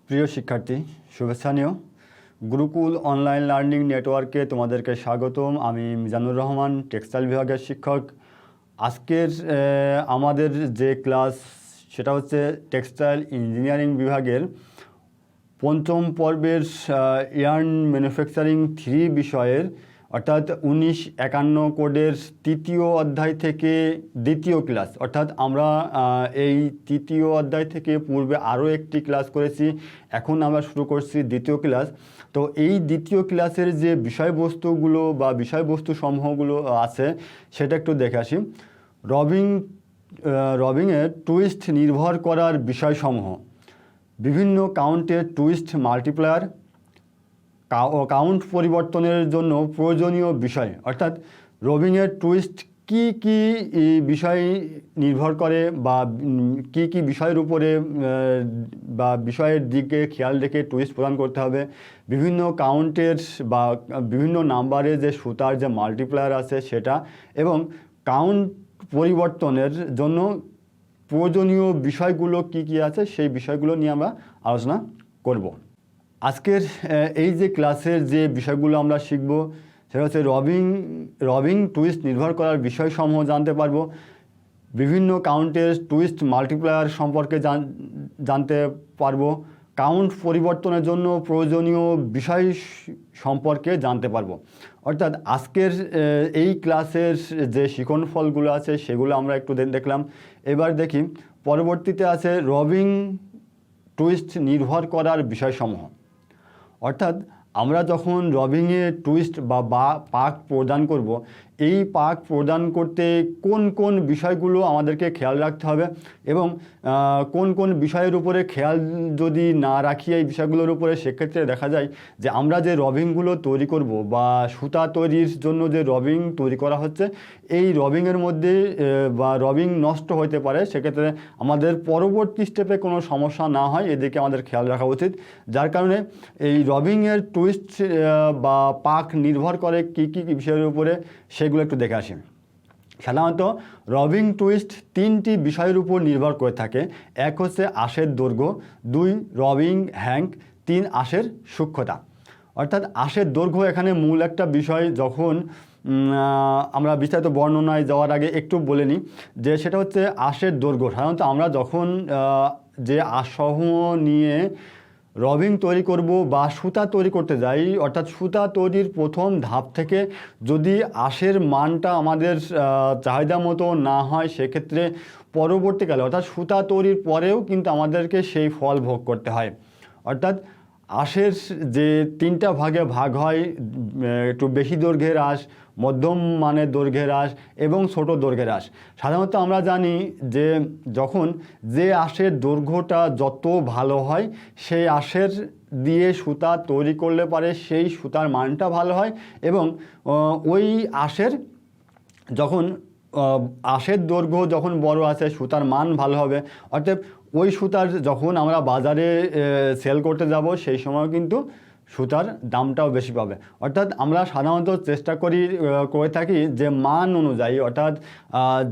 প্রিয় শিক্ষার্থী, শুভেচ্ছা নিও। গুরুকুল অনলাইন লার্নিং নেটওয়ার্কে তোমাদেরকে স্বাগতম। আমি মিজানুর রহমান, টেক্সটাইল বিভাগের শিক্ষক। আজকের আমাদের যে ক্লাস সেটা হচ্ছে টেক্সটাইল ইঞ্জিনিয়ারিং বিভাগের পঞ্চম পর্বের ইয়ার্ন ম্যানুফ্যাকচারিং 3 বিষয়ের, অর্থাৎ 1951 কোডের তৃতীয় অধ্যায় থেকে দ্বিতীয় ক্লাস। অর্থাৎ আমরা এই তৃতীয় অধ্যায় থেকে পূর্বে আরও একটি ক্লাস করেছি, এখন আমরা শুরু করছি দ্বিতীয় ক্লাস। তো এই দ্বিতীয় ক্লাসের যে বিষয়বস্তুগুলো বা বিষয়বস্তু সমূহগুলো আছে সেটা একটু দেখে আসি। রবিংয়ের টুইস্ট নির্ভর করার বিষয়সমূহ, বিভিন্ন কাউন্টের টুইস্ট মাল্টিপ্লায়ার, কাউন্ট পরিবর্তনের জন্য প্রয়োজনীয় বিষয়, অর্থাৎ রবিংয়ের টুইস্ট কি কি বিষয় নির্ভর করে বা কি কি বিষয়ের উপরে বা বিষয়ের দিকে খেয়াল রেখে টুইস্ট প্রদান করতে হবে, বিভিন্ন কাউন্টের বা বিভিন্ন নাম্বারের যে সুতার যে মাল্টিপ্লায়ার আছে সেটা, এবং কাউন্ট পরিবর্তনের জন্য প্রয়োজনীয় বিষয়গুলো কি কি আছে সেই বিষয়গুলো নিয়ে আমরা আলোচনা করব। আজকের এই যে ক্লাসের যে বিষয়গুলো আমরা শিখব সেটা হচ্ছে রবিং টুইস্ট নির্ভর করার বিষয়সমূহ জানতে পারবো, বিভিন্ন কাউন্টের টুইস্ট মাল্টিপ্লায়ার সম্পর্কে জানতে পারবো, কাউন্ট পরিবর্তনের জন্য প্রয়োজনীয় বিষয় সম্পর্কে জানতে পারবো। অর্থাৎ আজকের এই ক্লাসের যে শিখন ফলগুলো আছে সেগুলো আমরা একটু দেখলাম। এবার দেখি পরবর্তীতে আছে রবিং টুইস্ট নির্ভর করার বিষয়সমূহ। অর্থাৎ আমরা যখন রবিংয়ে টুইস্ট বা পাক প্রদান করব, এই পাক প্রদান করতে কোন কোন বিষয়গুলো আমাদেরকে খেয়াল রাখতে হবে এবং কোন কোন বিষয়ের উপরে খেয়াল যদি না রাখি এই বিষয়গুলোর উপরে, সেক্ষেত্রে দেখা যায় যে আমরা যে রবিংগুলো তৈরি করব বা সুতা তৈরির জন্য যে রবিং তৈরি করা হচ্ছে, এই রবিংয়ের মধ্যে বা রবিং নষ্ট হতে পারে। সেক্ষেত্রে আমাদের পরবর্তী স্টেপে কোনো সমস্যা না হয় এদিকে আমাদের খেয়াল রাখা উচিত। যার কারণে এই রবিংয়ের টুইস্ট বা পাক নির্ভর করে কী কী বিষয়ের উপরে সেগুলো একটু দেখে আসি। সাধারণত রবিং টুইস্ট 3টি বিষয়ের উপর নির্ভর করে থাকে। এক হচ্ছে আঁশের দৈর্ঘ্য, 2 রবিং হ্যাঙ্ক, 3 আঁশের সূক্ষ্মতা। অর্থাৎ আঁশের দৈর্ঘ্য এখানে মূল একটা বিষয়। যখন আমরা বিস্তারিত বর্ণনায় যাওয়ার আগে একটু বলে নিই যে সেটা হচ্ছে আঁশের দৈর্ঘ্য। সাধারণত আমরা যখন যে আঁশসমূহ নিয়ে রবিং তৈরি করব বা সুতা তৈরি করতে যাই, অর্থাৎ সুতা তৈরির প্রথম ধাপ থেকে যদি আঁশের মানটা আমাদের চাহিদা মতো না হয়, সেক্ষেত্রে পরবর্তীকালে অর্থাৎ সুতা তৈরির পরেও কিন্তু আমাদেরকে সেই ফল ভোগ করতে হয়। অর্থাৎ আঁশের যে 3টা ভাগে ভাগ হয়, একটু বেশি দৈর্ঘ্যের আঁশ, মধ্যম মানের দৈর্ঘ্যের আঁশ এবং ছোট দৈর্ঘ্যের আঁশ। সাধারণত আমরা জানি যে যখন যে আঁশের দৈর্ঘ্যটা যত ভালো হয় সেই আঁশের দিয়ে সুতা তৈরি করলে পারে সেই সুতার মানটা ভালো হয়, এবং ওই আঁশের যখন আঁশের দৈর্ঘ্য যখন বড় আছে সুতার মান ভালো হবে। অর্থাৎ ওই সুতার যখন আমরা বাজারে সেল করতে যাব সেই সময় কিন্তু সুতার দামটাও বেশি পাবে। অর্থাৎ আমরা সাধারণত চেষ্টা করে থাকি যে মান অনুযায়ী, অর্থাৎ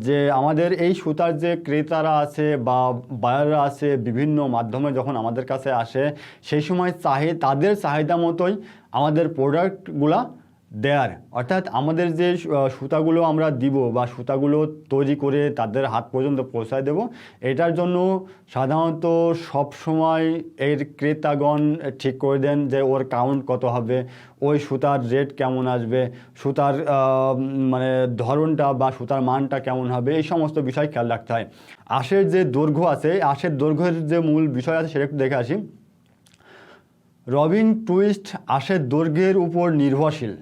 যে আমাদের এই সুতার যে ক্রেতারা আছে বা বায়াররা আছে বিভিন্ন মাধ্যমে যখন আমাদের কাছে আসে, সেই সময় তাদের চাহিদা মতোই আমাদের প্রোডাক্টগুলা দেয়ার। অর্থাৎ আমাদের যে সুতাগুলো আমরা দিব বা সুতাগুলো তৈরি করে তাদের হাত পর্যন্ত পৌঁছায় দেব, এটার জন্য সাধারণত সবসময় এর ক্রেতাগণ ঠিক করে দেন যে ওর কাউন্ট কত হবে, ওই সুতার রেট কেমন আসবে, সুতার মানে ধরনটা বা সুতার মানটা কেমন হবে, এই সমস্ত বিষয় খেয়াল রাখতে হয়। আঁশের যে দৈর্ঘ্য আছে, আঁশের দৈর্ঘ্যের যে মূল বিষয় আছে সেটা একটু দেখে আসি। রবিং টুইস্ট আঁশের দৈর্ঘ্যের উপর নির্ভরশীল।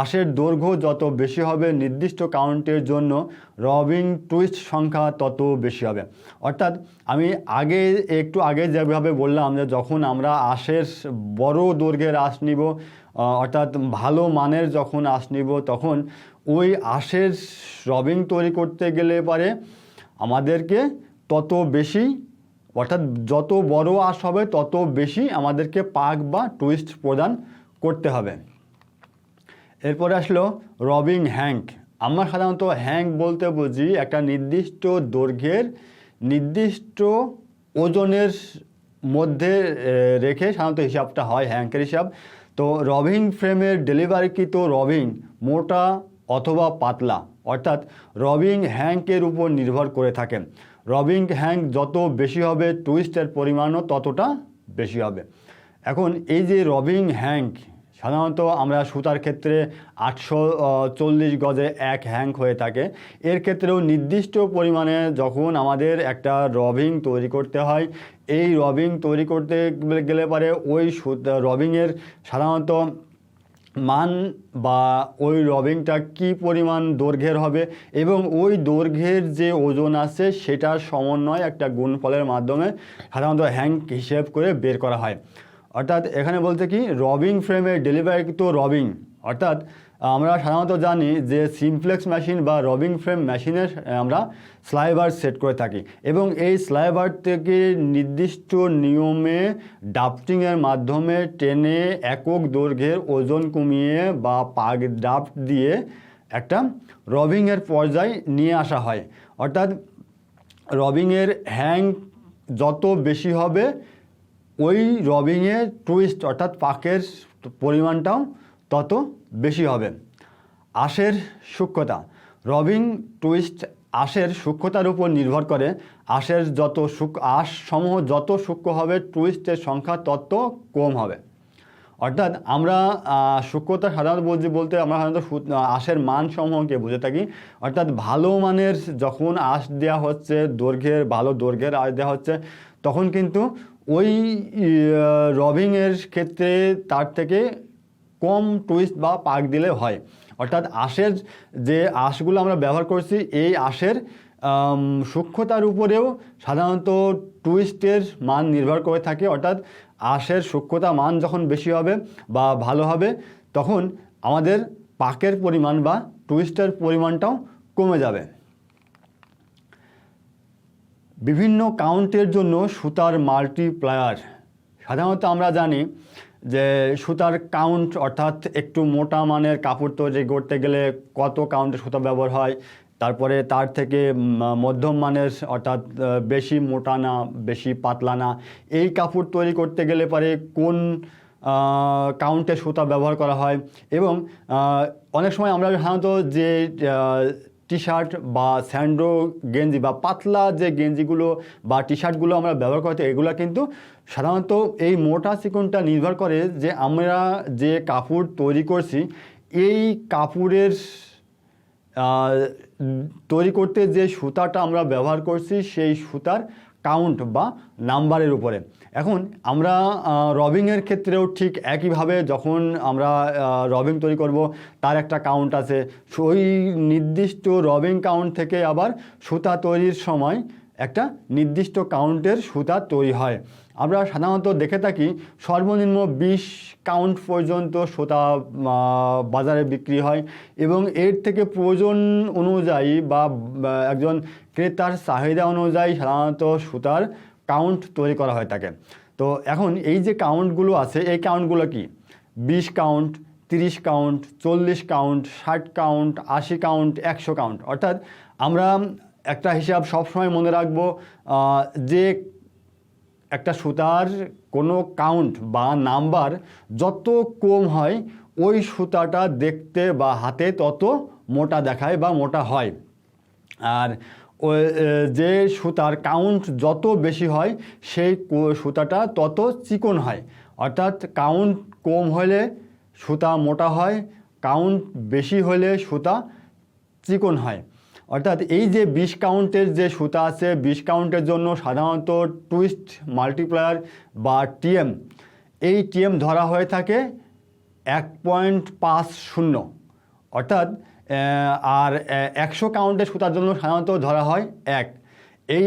আঁশের দৈর্ঘ্য যত বেশি হবে নির্দিষ্ট কাউন্টের জন্য রবিং টুইস্ট সংখ্যা তত বেশি হবে। অর্থাৎ আমি একটু আগে যেভাবে বললাম যে যখন আমরা আঁশের বড় দৈর্ঘ্যের আঁশ নিব, অর্থাৎ ভালো মানের যখন আঁশ নিব, তখন ওই আঁশের রবিং তৈরি করতে গেলে পারে আমাদেরকে তত বেশি, অর্থাৎ যত বড় আঁশ হবে তত বেশি আমাদেরকে পাক বা টুইস্ট প্রদান করতে হবে। এরপরে আসলো রবিং হ্যাঙ্ক। আমরা সাধারণত হ্যাঙ্ক বলতে বুঝি একটা নির্দিষ্ট দৈর্ঘ্যের নির্দিষ্ট ওজনের মধ্যে রেখে সাধারণত হিসাবটা হয় হ্যাঙ্কের হিসাব। তো রবিং ফ্রেমের ডেলিভারিকৃত রবিং মোটা অথবা পাতলা, অর্থাৎ রবিং হ্যাঙ্কের উপর নির্ভর করে থাকে। রবিং হ্যাঙ্ক যত বেশি হবে টুইস্টের পরিমাণও ততটা বেশি হবে। এখন এই যে রবিং হ্যাঙ্ক, সাধারণত আমরা সুতার ক্ষেত্রে 840 গজে এক হ্যাঙ্ক হয়ে থাকে। এর ক্ষেত্রেও নির্দিষ্ট পরিমাণে যখন আমাদের একটা রবিং তৈরি করতে হয়, এই রবিং তৈরি করতে গেলে পারে ওই রবিংয়ের সাধারণত মান বা ওই রবিংটা কি পরিমাণ দৈর্ঘ্যের হবে এবং ওই দৈর্ঘ্যের যে ওজন আছে সেটার সমন্বয় একটা গুণফলের মাধ্যমে সাধারণত হ্যাঙ্ক হিসেব করে বের করা হয়। অর্থাৎ এখানে বলতে কি, রবিং ফ্রেমের ডেলিভারিকৃত রবিং, অর্থাৎ আমরা সাধারণত জানি যে সিমপ্লেক্স মেশিন বা রবিং ফ্রেম মেশিনের আমরা স্লাইবার সেট করে থাকি এবং এই স্লাইবার থেকে নির্দিষ্ট নিয়মে ডাফটিংয়ের মাধ্যমে টেনে একক দৈর্ঘ্যের ওজন কমিয়ে বা পাগ ডাফট দিয়ে একটা রবিংয়ের পর্যায়ে নিয়ে আসা হয়। অর্থাৎ রবিংয়ের হ্যাঙ্ক যত বেশি হবে ওই রবিংয়ের টুইস্ট অর্থাৎ পাকের পরিমাণটাও তত বেশি হবে। আঁশের সূক্ষ্মতা, রবিং টুইস্ট আঁশের সূক্ষ্মতার উপর নির্ভর করে। আঁশের আঁশসমূহ যত সূক্ষ্ম হবে টুইস্টের সংখ্যা তত কম হবে। অর্থাৎ আমরা সূক্ষ্মতা সাধারণত বলতে আমরা সাধারণত আঁশের মানসমূহকে বুঝে থাকি। অর্থাৎ ভালো মানের যখন আঁশ দেওয়া হচ্ছে, ভালো দৈর্ঘ্যের আঁশ দেওয়া হচ্ছে, তখন কিন্তু ওই রবিংয়ের ক্ষেত্রে তার থেকে কম টুইস্ট বা পাক দিলে হয়। অর্থাৎ আঁশের যে আঁশগুলো আমরা ব্যবহার করছি, এই আঁশের সূক্ষ্মতার উপরেও সাধারণত টুইস্টের মান নির্ভর করে থাকে। অর্থাৎ আঁশের সূক্ষ্মতা মান যখন বেশি হবে বা ভালো হবে, তখন আমাদের পাকের পরিমাণ বা টুইস্টের পরিমাণটাও কমে যাবে। বিভিন্ন কাউন্টের জন্য সুতার মাল্টিপ্লায়ার, সাধারণত আমরা জানি যে সুতার কাউন্ট অর্থাৎ একটু মোটা মানের কাপড় তৈরি করতে গেলে কত কাউন্টের সুতা ব্যবহার হয়, তারপরে তার থেকে মধ্যম মানের অর্থাৎ বেশি মোটা না বেশি পাতলা না, এই কাপড় তৈরি করতে গেলে পারে কোন কাউন্টের সুতা ব্যবহার করা হয়। এবং অনেক সময় আমরা সাধারণত যে টি শার্ট বা স্যান্ডো গেঞ্জি বা পাতলা যে গেঞ্জিগুলো বা টি শার্টগুলো আমরা ব্যবহার করতে, এগুলো কিন্তু সাধারণত এই মোটা চিকনটা নির্ভর করে যে আমরা যে কাপড় তৈরি করছি, এই কাপড়ের তৈরি করতে যে সুতাটা আমরা ব্যবহার করছি সেই সুতার কাউন্ট বা নাম্বারের উপরে। এখন আমরা রবিংয়ের ক্ষেত্রেও ঠিক একইভাবে যখন আমরা রবিং তৈরি করব, তার একটা কাউন্ট আছে। ওই নির্দিষ্ট রবিং কাউন্ট থেকে আবার সুতা তৈরির সময় একটা নির্দিষ্ট কাউন্টের সুতা তৈরি হয়। আমরা সাধারণত দেখে থাকি সর্বনিম্ন 20 কাউন্ট পর্যন্ত সুতা বাজারে বিক্রি হয় এবং এর থেকে প্রয়োজন অনুযায়ী বা একজন ক্রেতার চাহিদা অনুযায়ী সাধারণত সুতার কাউন্ট তৈরি করা হয়ে থাকে। তো এখন এই যে কাউন্টগুলো আছে, এই কাউন্টগুলো কি 20 count, 30 count, 40 count, 60 count, 80 count, 100 count. অর্থাৎ আমরা একটা হিসাব সবসময় মনে রাখবো যে একটা সুতার কোনো কাউন্ট বা নাম্বার যত কম হয় ওই সুতাটা দেখতে বা হাতে তত মোটা দেখায় বা মোটা হয়। আর যে সুতার কাউন্ট যত বেশি হয় সেই সুতাটা তত চিকন হয়। অর্থাৎ কাউন্ট কম হলে সুতা মোটা হয়, কাউন্ট বেশি হলে সুতা চিকন হয়। অর্থাৎ এই যে 20 কাউন্টের যে সুতা আছে, 20 কাউন্টের জন্য সাধারণত টুইস্ট মাল্টিপ্লায়ার বা টিএম, এই টিএম ধরা হয়ে থাকে 1.50। অর্থাৎ আর 100 কাউন্টের সুতার জন্য সাধারণত ধরা হয় 1। এই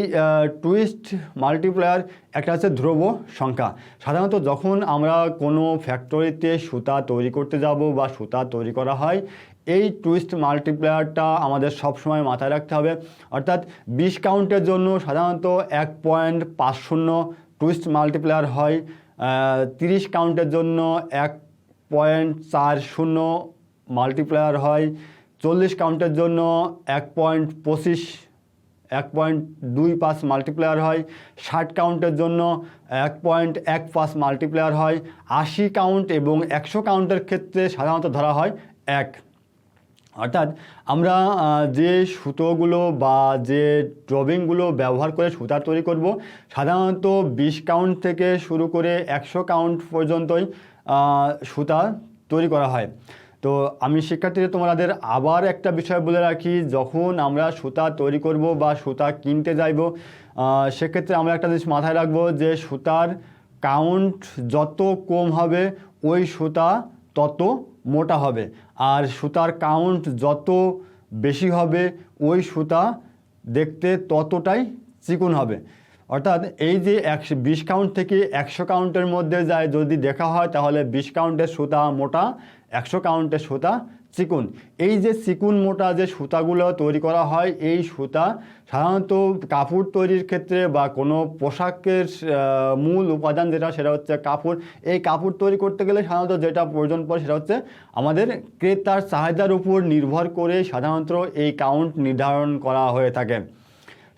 টুইস্ট মাল্টিপ্লায়ার একটা হচ্ছে ধ্রুব সংখ্যা। সাধারণত যখন আমরা কোনো ফ্যাক্টরিতে সুতা তৈরি করতে যাব বা সুতা তৈরি করা হয়, এই টুইস্ট মাল্টিপ্লায়ারটা আমাদের সবসময় মাথায় রাখতে হবে। অর্থাৎ 20 কাউন্টের জন্য সাধারণত 1.50 টুইস্ট মাল্টিপ্লায়ার হয়, 30 কাউন্টের জন্য 1.40 মাল্টিপ্লায়ার হয়, 40 কাউন্টের জন্য 1.25 1.25 মাল্টিপ্লায়ার হয়, 60 কাউন্টের জন্য 1.15 মাল্টিপ্লায়ার হয়, 80 কাউন্ট এবং 100 কাউন্টের ক্ষেত্রে সাধারণত ধরা হয় 1। অর্থাৎ আমরা যে সুতোগুলো বা যে ড্রবিংগুলো ব্যবহার করে সুতা তৈরি করব, সাধারণত 20 কাউন্ট থেকে শুরু করে 100 কাউন্ট পর্যন্তই সুতা তৈরি করা হয়। তো আমি শিক্ষার্থীদের তোমাদের আবার একটা বিষয় বলে রাখি, যখন আমরা সুতা তৈরি করব বা সুতা কিনতে যাইব, সেক্ষেত্রে আমরা একটা জিনিস মাথায় রাখবো যে সুতার কাউন্ট যত কম হবে ওই সুতা তত মোটা হবে, আর সুতার কাউন্ট যত বেশি হবে ওই সুতা দেখতে ততটাই চিকন হবে। অর্থাৎ এই যে 20 কাউন্ট থেকে 100 কাউন্টের মধ্যে যায় যদি দেখা হয়, তাহলে 20 কাউন্টের সুতা মোটা, 100 কাউন্টের সুতা চিকন। এই যে চিকন মোটা যে সুতাগুলো তৈরি করা হয়, এই সুতা সাধারণত কাপড় তৈরির ক্ষেত্রে বা কোনো পোশাকের মূল উপাদান যেটা, সেটা হচ্ছে কাপড়। এই কাপড় তৈরি করতে গেলে সাধারণত যেটা প্রয়োজন পড়ে সেটা হচ্ছে আমাদের ক্রেতার চাহিদার উপর নির্ভর করে সাধারণত এই কাউন্ট নির্ধারণ করা হয়ে থাকে।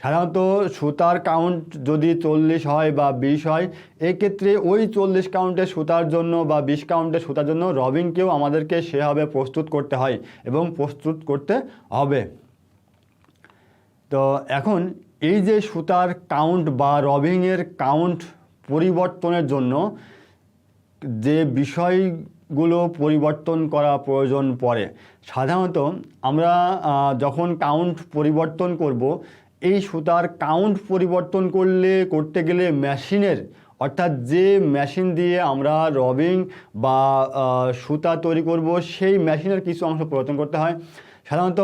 সাধারণত সুতার কাউন্ট যদি 40 হয় বা 20 হয়, এক্ষেত্রে ওই 40 কাউন্টের সুতার জন্য বা 20 কাউন্টের সুতার জন্য রবিংকেও আমাদেরকে সেভাবে প্রস্তুত করতে হয় এবং প্রস্তুত করতে হবে। তো এখন এই যে সুতার কাউন্ট বা রবিংয়ের কাউন্ট পরিবর্তনের জন্য যে বিষয়গুলো পরিবর্তন করা প্রয়োজন পড়ে, সাধারণত আমরা যখন কাউন্ট পরিবর্তন করব, এই সুতার কাউন্ট পরিবর্তন করতে গেলে মেশিনের, অর্থাৎ যে মেশিন দিয়ে আমরা রবিং বা সুতা তৈরি করব সেই মেশিনের কিছু অংশ পরিবর্তন করতে হয়। সাধারণত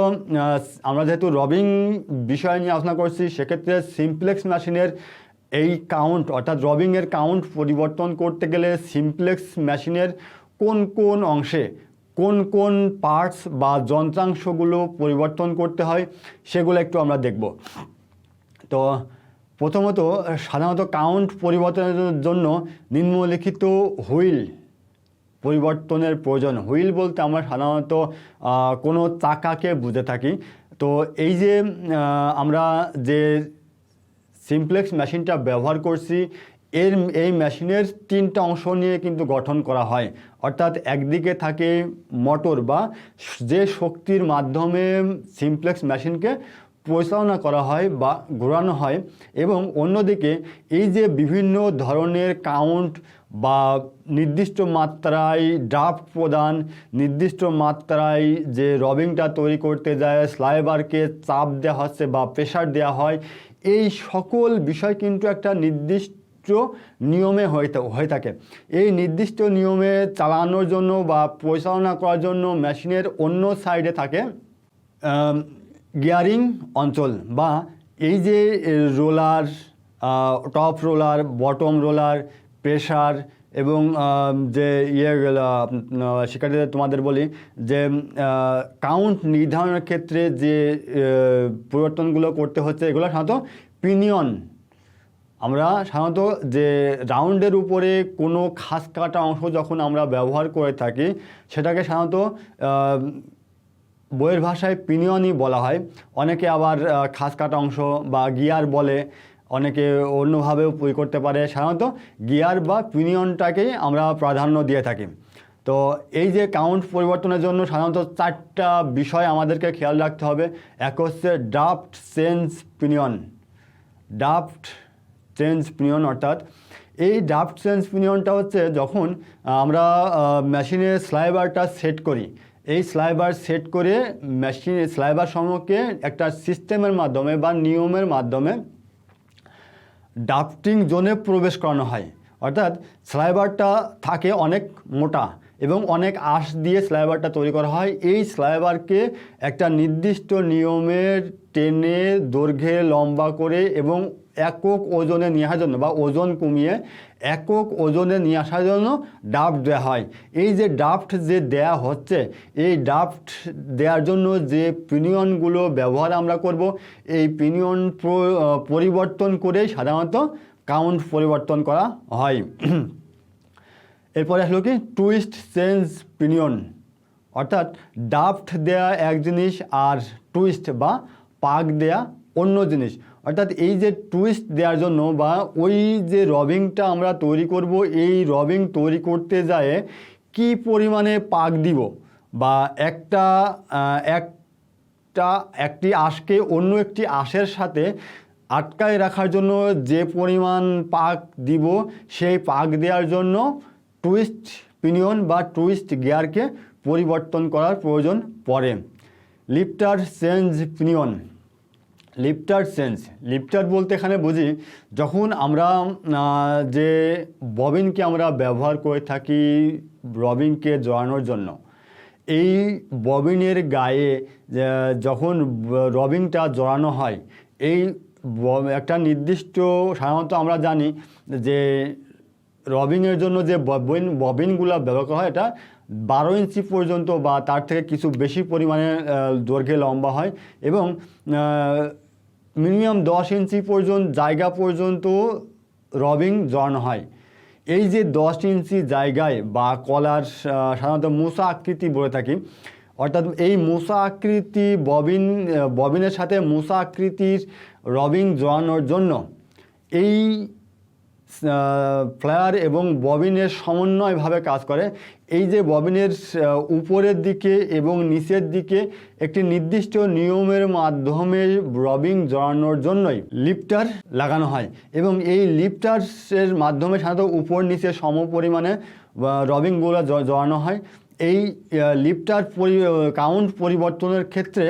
আমরা যেহেতু রবিং বিষয় নিয়ে আলোচনা করছি, সেক্ষেত্রে সিমপ্লেক্স মেশিনের এই কাউন্ট অর্থাৎ রবিংয়ের কাউন্ট পরিবর্তন করতে গেলে সিমপ্লেক্স মেশিনের কোন কোন অংশে কোন কোন পার্টস বা যন্ত্রাংশগুলো পরিবর্তন করতে হয় সেগুলো একটু আমরা দেখব। তো প্রথমত সাধারণত কাউন্ট পরিবর্তনের জন্য নিম্নলিখিত হুইল পরিবর্তনের প্রয়োজন। হুইল বলতে আমরা সাধারণত কোনো চাকাকে বুঝে থাকি। তো এই যে আমরা যে সিমপ্লেক্স মেশিনটা ব্যবহার করছি, এই মেশিনের 3টা অংশ নিয়ে কিন্তু গঠন করা হয়। অর্থাৎ একদিকে থাকে মোটর বা যে শক্তির মাধ্যমে সিমপ্লেক্স মেশিনকে পরিচালনা করা হয় বা ঘোরানো হয়, এবং অন্যদিকে এই যে বিভিন্ন ধরনের কাউন্ট বা নির্দিষ্ট মাত্রায় ড্রাফট প্রদান, নির্দিষ্ট মাত্রায় যে রবিংটা তৈরি করতে যায় স্লাইবারকে চাপ দেওয়া হচ্ছে বা প্রেশার দেওয়া হয়, এই সকল বিষয় কিন্তু একটা নির্দিষ্ট নিয়মে হয়ে থাকে। এই নির্দিষ্ট নিয়মে চালানোর জন্য বা পরিচালনা করার জন্য মেশিনের অন্য সাইডে থাকে গিয়ারিং অঞ্চল, বা এই যে roller, top roller, bottom roller, pressure এবং যে শিক্ষার্থীদের তোমাদের বলি যে কাউন্ট নির্ধারণের ক্ষেত্রে যে পরিবর্তনগুলো করতে হচ্ছে, এগুলো সাধারণত পিনিয়ন। আমরা সাধারণত যে রাউন্ডের উপরে কোনো খাস কাটা অংশ যখন আমরা ব্যবহার করে থাকি, সেটাকে সাধারণত বইয়ের ভাষায় পিনিয়নই বলা হয়। অনেকে আবার খাস কাটা অংশ বা গিয়ার বলে, অনেকে অন্যভাবেও করতে পারে। সাধারণত গিয়ার বা পিনিয়নটাকেই আমরা প্রাধান্য দিয়ে থাকি। তো এই যে কাউন্ট পরিবর্তনের জন্য সাধারণত 4টা বিষয় আমাদেরকে খেয়াল রাখতে হবে। এক হচ্ছে draft change pinion. Draft change pinion অর্থাৎ এই ড্রাফট চেঞ্জ পিনিয়নটা হচ্ছে যখন আমরা মেশিনে স্লাইবারটা সেট করি, এই স্লাইবার সেট করে মেশিন স্লাইবার সমূহকে একটা সিস্টেমের মাধ্যমে বা নিয়মের মাধ্যমে ড্রাফটিং জোনে প্রবেশ করানো হয়। অর্থাৎ স্লাইবারটা থাকে অনেক মোটা এবং অনেক আঁশ দিয়ে স্লাইবারটা তৈরি করা হয়। এই স্লাইবারকে একটা নির্দিষ্ট নিয়মের টেনে দৈর্ঘ্যে লম্বা করে এবং একক ওজনে নিয়ে আসার জন্য বা ওজন কমিয়ে একক ওজনে নিয়ে আসার জন্য ড্রাফট দেওয়া হয়। এই যে ড্রাফট যে দেয়া হচ্ছে, এই ড্রাফট দেওয়ার জন্য যে পিনিয়নগুলো ব্যবহার আমরা করব, এই পিনিয়ন পরিবর্তন করেই সাধারণত কাউন্ট পরিবর্তন করা হয়। এরপরে আসলো কি টুইস্ট চেঞ্জ পিনিয়ন। অর্থাৎ ড্রাফট দেয়া এক জিনিস আর টুইস্ট বা পাক দেয়া অন্য জিনিস। অর্থাৎ এই যে টুইস্ট দেওয়ার জন্য বা ওই যে রবিংটা আমরা তৈরি করব, এই রবিং তৈরি করতে যায় কি পরিমাণে পাক দিব বা একটি আঁশকে অন্য একটি আঁশের সাথে আটকায় রাখার জন্য যে পরিমাণ পাক দিব, সেই পাক দেওয়ার জন্য টুইস্ট পিনিয়ন বা টুইস্ট গিয়ারকে পরিবর্তন করার প্রয়োজন পড়ে। লিফটার চেঞ্জ পিনিয়ন। লিফটার বলতে এখানে বুঝি যখন আমরা যে ববিনকে আমরা ব্যবহার করে থাকি রবিংকে জড়ানোর জন্য, এই ববিনের গায়ে যখন রবিংটা জড়ানো হয়, এই একটা নির্দিষ্ট, সাধারণত আমরা জানি যে রবিংয়ের জন্য যে ববিনগুলো ব্যবহার করা হয় এটা 12 ইঞ্চি পর্যন্ত বা তার থেকে কিছু বেশি পরিমাণে দৈর্ঘ্যে লম্বা হয় এবং মিনিমাম 10 ইঞ্চি জায়গা পর্যন্ত রবিং জড়ানো হয়। এই যে 10 ইঞ্চি জায়গায় বা কলার সাধারণত মোসা আকৃতি বলে থাকি, অর্থাৎ এই মোসা আকৃতি ববিনের সাথে মোসা আকৃতির রবিং জড়ানোর জন্য এই ফ্লায়ার এবং ববিনের সমন্বয়ভাবে কাজ করে। এই যে ববিনের উপরের দিকে এবং নিচের দিকে একটি নির্দিষ্ট নিয়মের মাধ্যমে রবিং জড়ানোর জন্যই লিফটার লাগানো হয় এবং এই লিফটারের মাধ্যমে সাধারণত উপর নিচে সম পরিমাণে রবিংগুলো জড়ানো হয়। এই লিফটার কাউন্ট পরিবর্তনের ক্ষেত্রে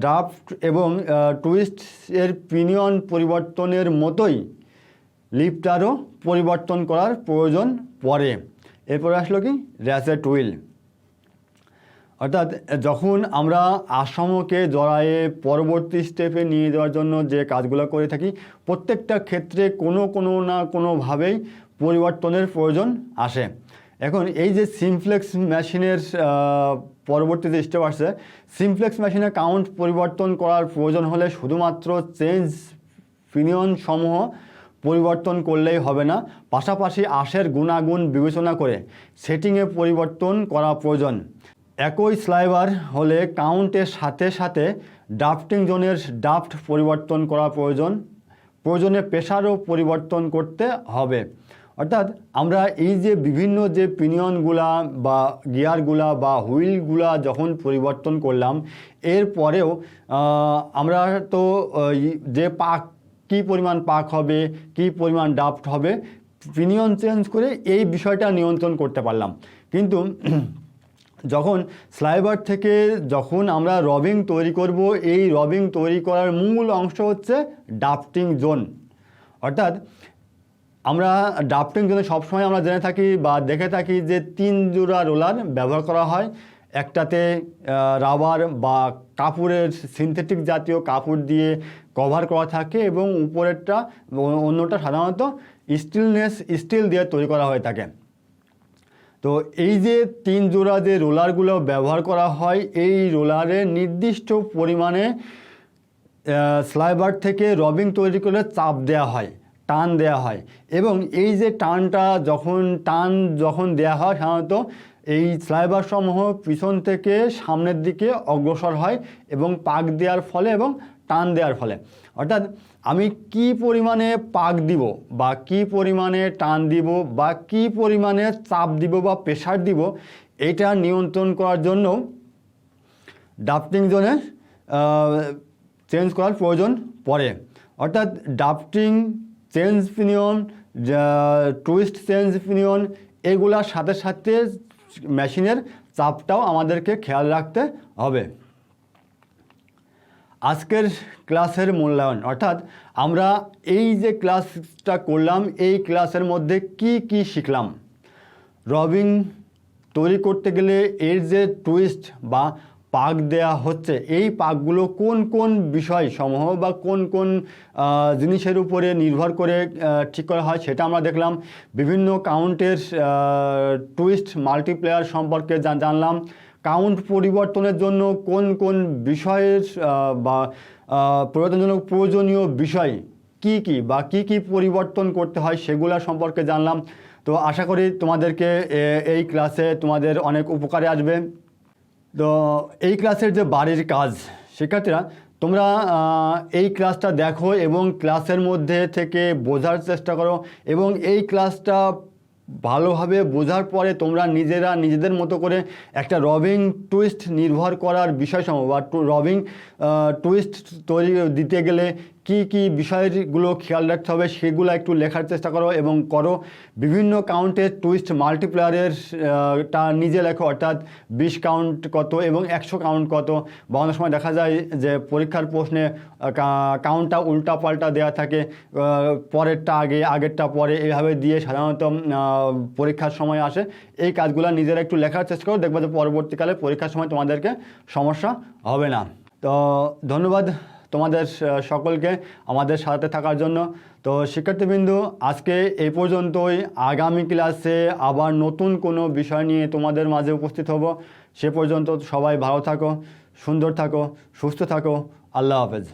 ড্রাফট এবং টুইস্ট এর পিনিয়ন পরিবর্তনের মতোই লিফটারও পরিবর্তন করার প্রয়োজন পড়ে। এরপরে আসলো কি র্যাচেট হুইল। অর্থাৎ যখন আমরা আসামকে জড়ায়ে পরবর্তী স্টেপে নিয়ে যাওয়ার জন্য যে কাজগুলো করে থাকি, প্রত্যেকটা ক্ষেত্রে কোনো না কোনোভাবেই পরিবর্তনের প্রয়োজন আসে। এখন এই যে সিমফ্লেক্স মেশিনের পরবর্তী যে স্টেপ আসছে, সিমফ্লেক্স মেশিনে কাউন্ট পরিবর্তন করার প্রয়োজন হলে শুধুমাত্র চেঞ্জ পিনিয়ন সমূহ পরিবর্তন করলেই হবে না, পাশাপাশি আঁশের গুণাগুণ বিবেচনা করে সেটিংয়ে পরিবর্তন করা প্রয়োজন। একই স্লাইবার হলে কাউন্টের সাথে সাথে ড্রাফটিং জোনের ড্রাফট পরিবর্তন করা প্রয়োজনে প্রেসারও পরিবর্তন করতে হবে। অর্থাৎ আমরা এই যে বিভিন্ন যে পিনিয়নগুলা বা গিয়ারগুলা বা হুইলগুলা যখন পরিবর্তন করলাম, এরপরেও আমরা তো যে কী পরিমাণ পাক হবে, কী পরিমাণ ড্রাফট হবে, পিনিয়ন চেঞ্জ করে এই বিষয়টা নিয়ন্ত্রণ করতে পারলাম। কিন্তু যখন স্লাইবার থেকে যখন আমরা রবিং তৈরি করব, এই রবিং তৈরি করার মূল অংশ হচ্ছে ড্রাফটিং জোন। অর্থাৎ আমরা ড্রাফটিং জোনে সবসময় আমরা জেনে থাকি বা দেখে থাকি যে 3 জোড়া রোলার ব্যবহার করা হয়। একটাতে রাবার বা কাপড়ের সিনথেটিক জাতীয় কাপড় দিয়ে কভার করা থাকে এবং অন্যটা সাধারণত স্টিল দিয়ে তৈরি করা হয়ে থাকে। তো এই যে 3 জোড়া যে রোলারগুলো ব্যবহার করা হয়, এই রোলারে নির্দিষ্ট পরিমাণে স্লাইবার থেকে রবিং তৈরি করে চাপ দেওয়া হয়, টান দেওয়া হয় এবং এই যে টান যখন দেওয়া হয়, সাধারণত এই স্লাইবার সমূহ পিছন থেকে সামনের দিকে অগ্রসর হয় এবং পাক দেওয়ার ফলে এবং টান দেওয়ার ফলে। অর্থাৎ আমি কি পরিমাণে পাক দিব বা কি পরিমাণে টান দিব বা কি পরিমাণে চাপ দিব বা প্রেসার দিব, এটা নিয়ন্ত্রণ করার জন্য ড্রাফটিং জোনে চেঞ্জ করার প্রয়োজন পড়ে। অর্থাৎ drafting change pinion, twist change pinion, এগুলার সাথে সাথে মেশিনের চাপটাও আমাদেরকে খেয়াল রাখতে হবে। আজকের ক্লাসের মূল্যায়ন, অর্থাৎ আমরা এই যে ক্লাসটা করলাম, এই ক্লাসের মধ্যে কি শিখলাম। রবিং তৈরি করতে গেলে এর যে টুইস্ট বা পাক দেয়া হচ্ছে, এই পাকগুলো কোন বিষয় সমূহ বা কোন জিনিসের উপরে নির্ভর করে ঠিক করা হয় সেটা আমরা দেখলাম। বিভিন্ন কাউন্টের টুইস্ট মাল্টিপ্লেয়ার সম্পর্কে জানলাম। কাউন্ট পরিবর্তনের জন্য কোন বিষয়ের বা প্রয়োজনীয় বিষয় কি বা কি পরিবর্তন করতে হয় সেগুলো সম্পর্কে জানলাম। তো আশা করি তোমাদেরকে এই ক্লাসে তোমাদের অনেক উপকারে আসবে। তো এই ক্লাসের যে বাড়ির কাজ, শিক্ষার্থীরা তোমরা এই ক্লাসটা দেখো এবং ক্লাসের মধ্যে থেকে বোঝার চেষ্টা করো, এবং এই ক্লাসটা ভালোভাবে বোঝার পরে তোমরা নিজেরা নিজেদের মতো করে একটা রবিং টুইস্ট নির্ভর করার বিষয়সমূহ বা রবিং টুইস্ট তৈরি দিতে গেলে কি কি বিষয়গুলো খেয়াল রাখতে হবে সেগুলো একটু লেখার চেষ্টা করো এবং করো। বিভিন্ন কাউন্টের টুইস্ট মাল্টিপ্লায়ারের টা নিজে লেখো, অর্থাৎ 20 কাউন্ট কত এবং 100 কাউন্ট কত, বা অনেক সময় দেখা যায় যে পরীক্ষার প্রশ্নে কাউন্টটা উল্টা পাল্টা দেওয়া থাকে, পরেরটা আগে আগেরটা পরে, এভাবে দিয়ে সাধারণত পরীক্ষার সময় আসে। এই কাজগুলো নিজেরা একটু লেখার চেষ্টা করো, দেখবে যে পরবর্তীকালে পরীক্ষার সময় তোমাদেরকে সমস্যা হবে না। তো ধন্যবাদ তোমাদের সকলকে আমাদের সাথে থাকার জন্য। তো শিক্ষার্থীবৃন্দ, আজকে এই পর্যন্তই। আগামী ক্লাসে আবার নতুন কোনো বিষয় নিয়ে তোমাদের মাঝে উপস্থিত হব। সে পর্যন্ত সবাই ভালো থাকো, সুন্দর থাকো, সুস্থ থাকো। আল্লাহ হাফেজ।